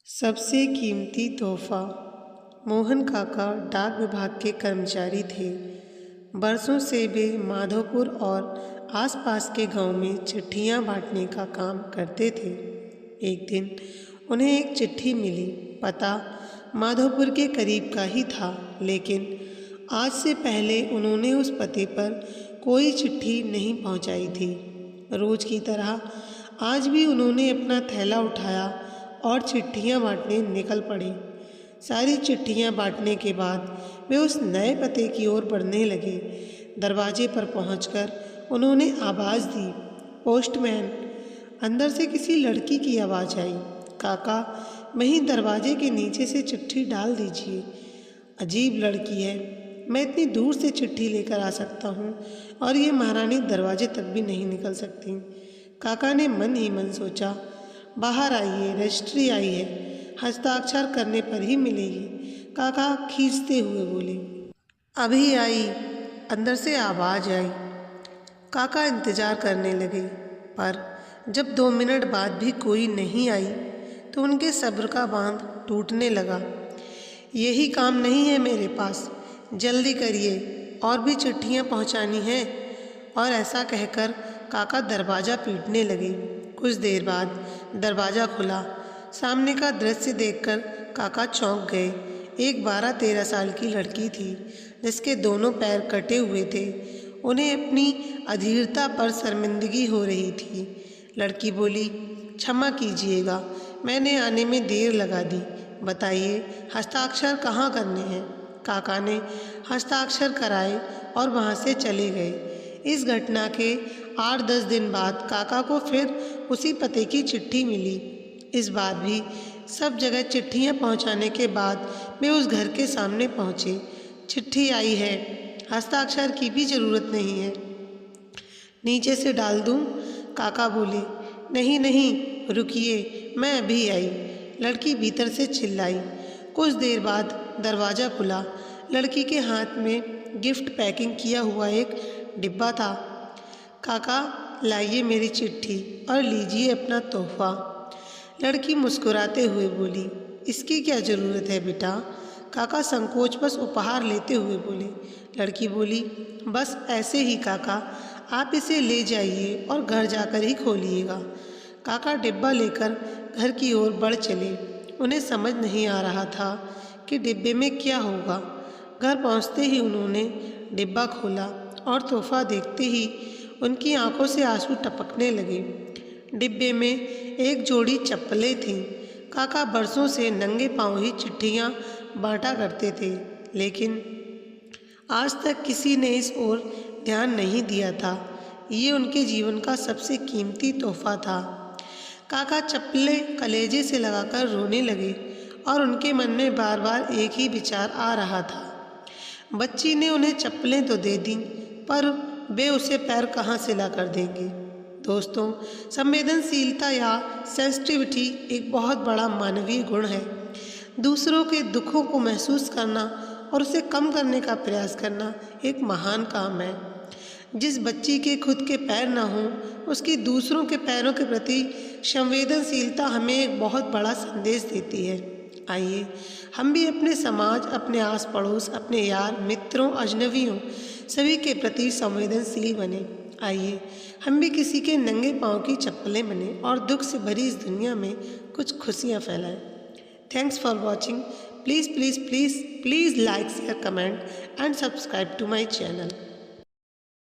सबसे कीमती तोहफा। मोहन काका डाक विभाग के कर्मचारी थे। बरसों से वे माधोपुर और आसपास के गांव में चिट्ठियां बांटने का काम करते थे। एक दिन उन्हें एक चिट्ठी मिली। पता माधोपुर के करीब का ही था, लेकिन आज से पहले उन्होंने उस पते पर कोई चिट्ठी नहीं पहुंचाई थी। रोज की तरह आज भी उन्होंने अपना थैला उठाया और चिट्ठियां बांटने निकल पड़े। सारी चिट्ठियां बांटने के बाद वे उस नए पते की ओर बढ़ने लगे। दरवाजे पर पहुंचकर उन्होंने आवाज़ दी, पोस्टमैन। अंदर से किसी लड़की की आवाज़ आई, काका वहीं दरवाजे के नीचे से चिट्ठी डाल दीजिए। अजीब लड़की है, मैं इतनी दूर से चिट्ठी लेकर आ सकता हूँ और ये महारानी दरवाजे तक भी नहीं निकल सकती। काका ने मन ही मन सोचा, बाहर आइए, रजिस्ट्री आई है, हस्ताक्षर करने पर ही मिलेगी। काका खींचते हुए बोले, अभी आई। अंदर से आवाज़ आई। काका इंतज़ार करने लगे, पर जब 2 मिनट बाद भी कोई नहीं आई तो उनके सब्र का बांध टूटने लगा। यही काम नहीं है मेरे पास, जल्दी करिए, और भी चिट्ठियाँ पहुँचानी हैं। और ऐसा कहकर काका दरवाज़ा पीटने लगे। कुछ देर बाद दरवाज़ा खुला। सामने का दृश्य देखकर काका चौंक गए। एक 12-13 साल की लड़की थी, जिसके दोनों पैर कटे हुए थे। उन्हें अपनी अधीरता पर शर्मिंदगी हो रही थी। लड़की बोली, क्षमा कीजिएगा, मैंने आने में देर लगा दी। बताइए, हस्ताक्षर कहाँ करने हैं? काका ने हस्ताक्षर कराए और वहाँ से चले गए। इस घटना के 8-10 दिन बाद काका को फिर उसी पते की चिट्ठी मिली। इस बार भी सब जगह चिट्ठियां पहुंचाने के बाद वे उस घर के सामने पहुंचे। चिट्ठी आई है, हस्ताक्षर की भी ज़रूरत नहीं है, नीचे से डाल दूं? काका बोले, नहीं नहीं, रुकिए, मैं अभी आई। लड़की भीतर से चिल्लाई। कुछ देर बाद दरवाज़ा खुला। लड़की के हाथ में गिफ्ट पैकिंग किया हुआ एक डिब्बा था। काका, लाइए मेरी चिट्ठी और लीजिए अपना तोहफा। लड़की मुस्कुराते हुए बोली, इसकी क्या ज़रूरत है बेटा? काका संकोचवश उपहार लेते हुए बोले। लड़की बोली, बस ऐसे ही काका, आप इसे ले जाइए और घर जाकर ही खोलिएगा। काका डिब्बा लेकर घर की ओर बढ़ चले। उन्हें समझ नहीं आ रहा था कि डिब्बे में क्या होगा। घर पहुंचते ही उन्होंने डिब्बा खोला और तोहफा देखते ही उनकी आंखों से आंसू टपकने लगे। डिब्बे में एक जोड़ी चप्पलें थीं। काका बरसों से नंगे पांव ही चिट्ठियां बांटा करते थे, लेकिन आज तक किसी ने इस ओर ध्यान नहीं दिया था। ये उनके जीवन का सबसे कीमती तोहफा था। काका चप्पलें कलेजे से लगाकर रोने लगे और उनके मन में बार बार एक ही विचार आ रहा था। बच्ची ने उन्हें चप्पलें तो दे दी, पर वे उसे पैर कहाँ से ला कर देंगे? दोस्तों, संवेदनशीलता या सेंसिटिविटी एक बहुत बड़ा मानवीय गुण है। दूसरों के दुखों को महसूस करना और उसे कम करने का प्रयास करना एक महान काम है। जिस बच्ची के खुद के पैर ना हों, उसकी दूसरों के पैरों के प्रति संवेदनशीलता हमें एक बहुत बड़ा संदेश देती है। आइए हम भी अपने समाज, अपने आस पड़ोस, अपने यार, मित्रों, अजनबियों सभी के प्रति संवेदनशील बने। आइए हम भी किसी के नंगे पाँव की चप्पलें बने और दुख से भरी इस दुनिया में कुछ खुशियाँ फैलाएं। Thanks for watching. Please please please please like, share, comment and subscribe to my channel.